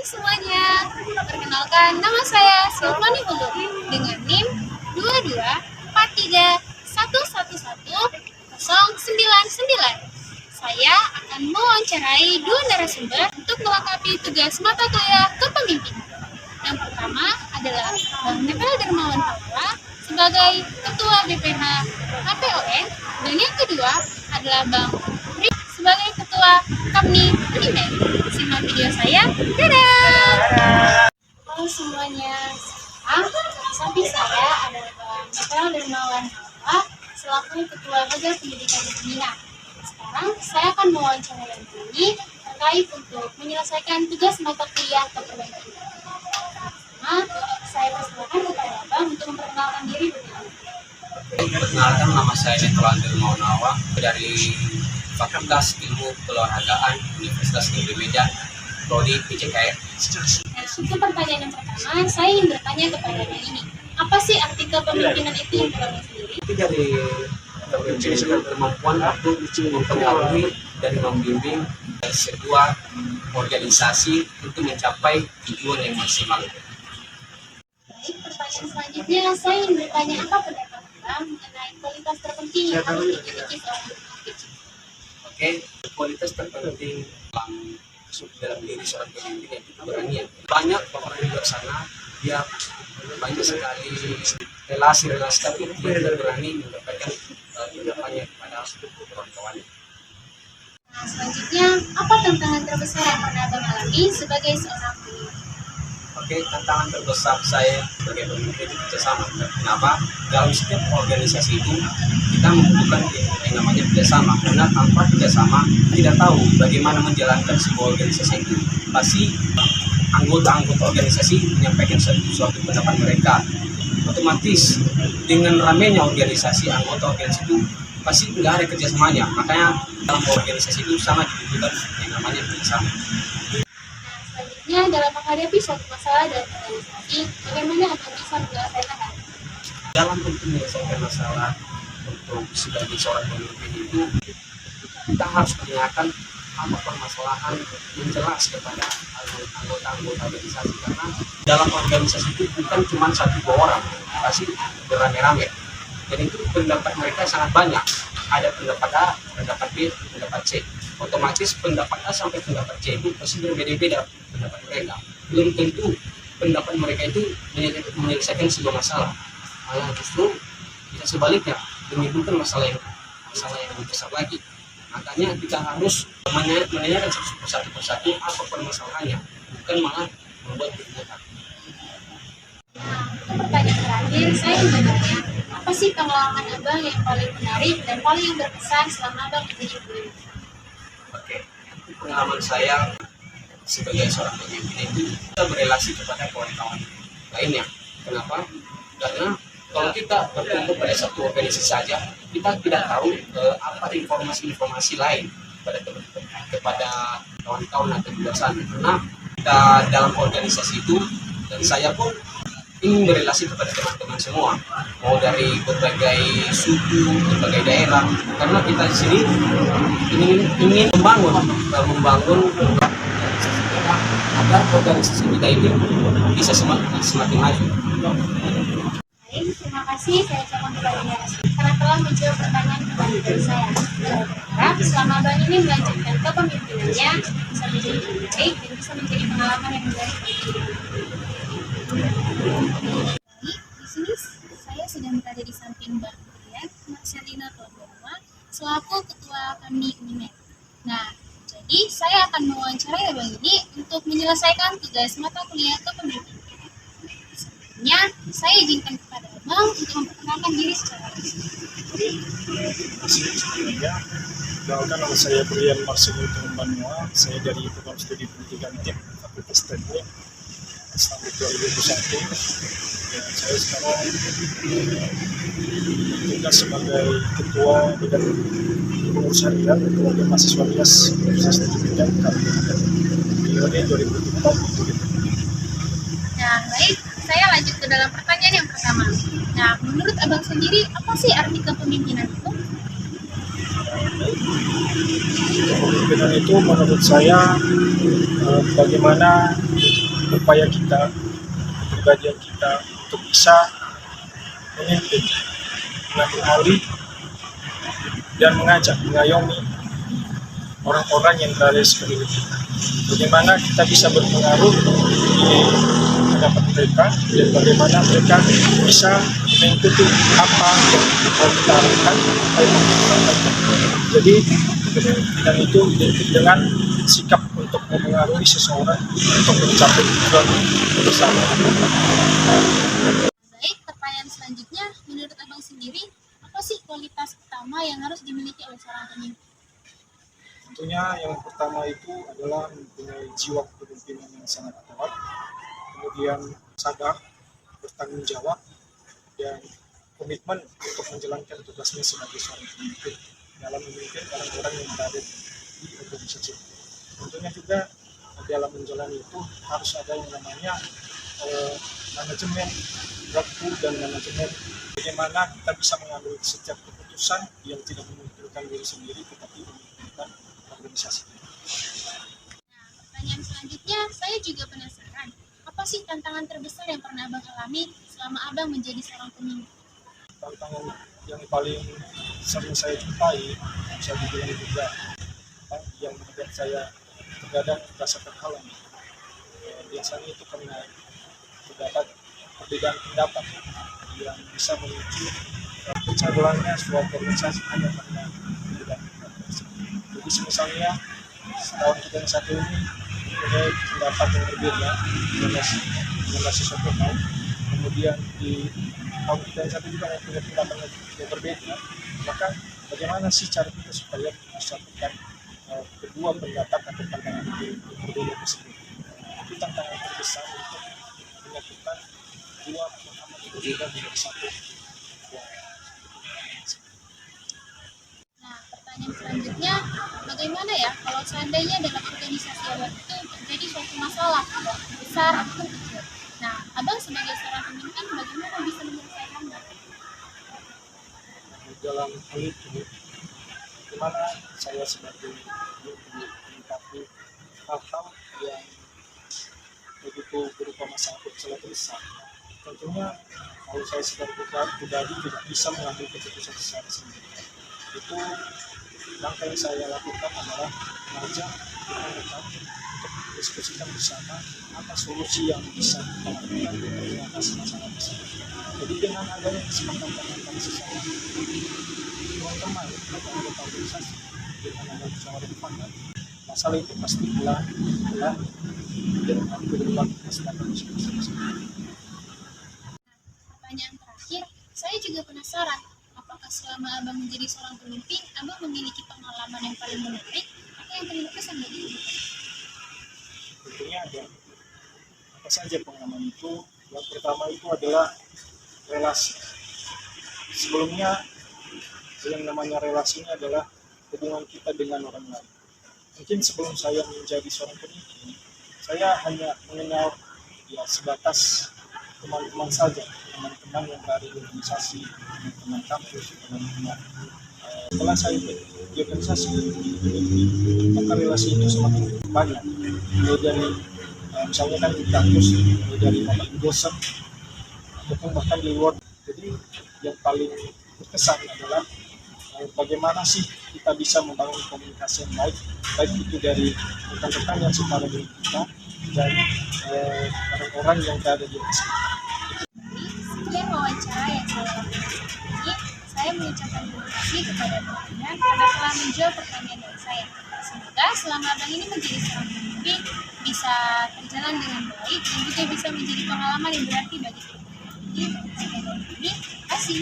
semuanya, perkenalkan nama saya Silvani Hulur dengan NIM 2243111099. Saya akan mewawancarai dua narasumber untuk melengkapi tugas mata kuliah kepemimpinan. Yang pertama adalah Bang Nepel Dermawan Pawala sebagai Ketua BPH HPON, dan yang kedua adalah Bang Ri sebagai Ketua Kamni Unimed. Simak video saya. Dadah! Halo semuanya, samping saya adalah Bang Nepel Dermawan Pawala selaku Ketua Lembaga Pendidikan Pembina. Sekarang saya akan mewawancarai yang ini terkait untuk menyelesaikan tugas mata kuliah kepemimpinan. Nah, saya persilakan kepada Abang untuk memperkenalkan diri. Perkenalkan, nama saya Nepel Dermawan dari Fakultas Ilmu Keolahragaan Universitas Negeri Medan, Prodi PJKR. Nah, untuk pertanyaan yang pertama, saya ingin bertanya kepada Abang ini. Apa sih arti kepemimpinan itu yang Abang sendiri? Itu dari kepemimpinan kemampuan untuk mempengaruhi dan membimbing sebuah organisasi untuk mencapai tujuan yang maksimal. Baik, pertanyaan selanjutnya, saya ingin bertanya apa pendapat Abang mengenai kualitas terpenting yang harus dimiliki seorang pemimpin. Oke, kualitas terpenting dalam diri seorang pemimpin itu keberanian. Banyak orang di luar sana, dia banyak sekali relasi-relasi, tapi dia tidak berani mendapatkan hidupnya kepada kawan-kawannya. Nah, selanjutnya, apa tantangan terbesar yang pernah Abang alami sebagai seorang pemimpin? Oke, tantangan terbesar saya sebagai pemimpin itu kerjasama. Kenapa? Dalam setiap organisasi itu kita membutuhkan yang namanya kerjasama. Karena tanpa kerjasama tidak tahu bagaimana menjalankan sebuah organisasi itu. Pasti anggota-anggota organisasi menyampaikan suatu pendapat mereka. Otomatis dengan ramainya organisasi, anggota organisasi itu pasti tidak ada kerjasamanya. Makanya dalam organisasi itu sangat dibutuhkan yang namanya kerjasama. Selanjutnya, dalam menghadapi suatu masalah dalam organisasi, bagaimana Abang bisa menyelesaikan hal itu? Dalam untuk menyelesaikan masalah untuk sebagai seorang pemimpin itu, kita harus menanyakan apa permasalahan yang jelas kepada anggota-anggota organisasi, karena dalam organisasi itu bukan cuma satu dua orang, pasti beramai-ramai. Dan itu pendapat mereka sangat banyak. Ada pendapat A, pendapat B, pendapat C. Otomatis pendapat A sampai pendapat C itu pasti berbeda-beda pendapat mereka. Belum tentu pendapat mereka itu menyelesaikan sebuah masalah. Malah justru bisa sebaliknya, menimbulkan masalah yang lebih besar lagi. Makanya kita harus menanyakan satu persatu apa permasalahannya, bukan malah membuat keributan. Nah, untuk pertanyaan terakhir, saya ingin bertanya, apa sih pengalaman Abang yang paling menarik dan paling berkesan selama Abang menjadi pemimpin? Oke, pengalaman saya sebagai seorang pemimpin itu kita berelasi kepada kawan-kawan lainnya. Kenapa? Karena kalau kita berkumpul pada satu organisasi saja, kita tidak tahu apa informasi-informasi lain kepada kawan-kawan atau di luar sana. Karena kita dalam organisasi itu, dan saya pun ingin berelasi kepada teman-teman semua, mau dari berbagai suku, berbagai daerah, karena kita di sini ingin membangun agar organisasi kita ini bisa semakin maju. Baik, terima kasih saya ucapkan kepada narasumber karena telah menjawab pertanyaan dari saya. Harap selama Abang ini melanjutkan kepemimpinannya bisa menjadi lebih baik dan bisa menjadi pengalaman yang menarik. Di sini saya sedang berada di samping Mbak Marcelina Tolboma selaku Ketua Kamni Unimed. Nah, jadi saya akan mewawancarai Abang ini untuk menyelesaikan tugas mata kuliah kepemimpinan. Selanjutnya, saya izinkan kepada Abang untuk memperkenalkan diri secara resmi. Perkenalkan, nama saya Brian Marcelino Tolboma. Saya dari Program Studi Pendidikan TIP Fakultas Teknik sampai 2021. Dan saya sekarang bertugas sebagai Ketua Bidang Pengurus Harian Keluarga Mahasiswa Bias Universitas Negeri Medan periode 2004. Nah, baik, saya lanjut ke dalam pertanyaan yang pertama. Nah, menurut Abang sendiri, apa sih arti kepemimpinan itu? Kepemimpinan itu menurut saya bagaimana upaya kita, kepribadian kita untuk bisa memimpin, mengayomi dan mengajak, mengayomi orang-orang yang berada di sekeliling kita. Bagaimana kita bisa berpengaruh di hadapan mereka dan bagaimana mereka bisa mengikuti apa yang mau kita lakukan, apa yang mau kita lakukan. Jadi kepemimpinan itu identik dengan sikap untuk mempengaruhi seseorang untuk mencapai tujuan bersama. Baik, pertanyaan selanjutnya, menurut Abang sendiri, apa sih kualitas utama yang harus dimiliki oleh seorang pemimpin? Tentunya yang pertama itu adalah mempunyai jiwa kepemimpinan yang sangat kuat, kemudian sadar, bertanggung jawab, dan komitmen untuk menjalankan tugasnya sebagai seorang pemimpin dalam memimpin orang-orang yang berada di organisasi. Tentunya juga dalam menjalani itu harus ada yang namanya manajemen waktu dan manajemen bagaimana kita bisa mengambil setiap keputusan yang tidak menguntungkan diri sendiri tetapi menguntungkan organisasi. Pertanyaan selanjutnya, saya juga penasaran, apa sih tantangan terbesar yang pernah Abang alami selama Abang menjadi seorang pemimpin? Tantangan yang paling sering saya jumpai, bisa dibilang juga yang membuat saya terkadang merasa terhalang. Biasanya itu karena terdapat perbedaan pendapat yang bisa memicu pecah belahnya suatu organisasi hanya karena perbedaan pendapat. Jadi misalnya setahun kita yang satu ini mempunyai pendapat yang berbeda mengenai sesuatu hal, kemudian di tahun kita yang satu juga mempunyai pendapat yang berbeda, maka bagaimana sih cara kita supaya disatukan kedua pendapat atau pandangan yang berbeda tersebut? Itu tantangan terbesar untuk menyatukan dua pemahaman yang berbeda menjadi satu. Nah, pertanyaan selanjutnya, bagaimana ya kalau seandainya dalam organisasi Abang itu terjadi suatu masalah, besar ataupun kecil? Nah, Abang sebagai seorang pemimpin bagaimana bisa menyelesaikannya? Dalam hal itu, bagaimana saya sebagai menyikapi hal-hal yang begitu berupa masalah besar. Tentunya kalau saya sebagai pribadi tidak bisa mengambil keputusan secara sendiri. Itu langkah yang saya lakukan adalah mengajak mereka untuk diskusikan bersama apa solusi yang bisa kita lakukan untuk mengatasi masalah tersebut. Jadi dengan adanya kesepakatan antara sesama teman-teman atau anggota organisasi dengan ada musyawarah mufakat, masalah itu pasti hilang dan berulang kesempatan diskusi. Pertanyaan terakhir, saya juga penasaran, apakah selama Abang menjadi seorang pemimpin, Abang memiliki pengalaman yang paling menarik atau yang paling berkesan bagi Abang? Tentunya ada apa saja pengalaman itu. Yang pertama itu adalah relasi. Sebelumnya yang namanya relasi ini adalah hubungan kita dengan orang lain. Mungkin sebelum saya menjadi seorang pemimpin, saya hanya mengenal ya sebatas teman-teman saja, teman-teman yang berada di organisasi, teman-teman kampus, teman-teman. Setelah saya di organisasi, maka relasi itu semakin banyak. Mulai dari misalnya kan di kampus, mulai dari teman dosen, ataupun bahkan di luar. Jadi yang paling berkesan adalah bagaimana sih kita bisa membangun komunikasi yang baik itu dari rekan-rekan yang setara dengan kita dan orang-orang yang berada di atas. Sekian wawancara yang saya lakukan ini. Saya mengucapkan terima kasih kepada Abang karena telah menjawab pertanyaan dari saya. Semoga selama Abang ini menjadi seorang pemimpin bisa berjalan dengan baik dan juga bisa menjadi pengalaman yang berarti bagi kita. Jadi, sekian dari kami. Terima kasih.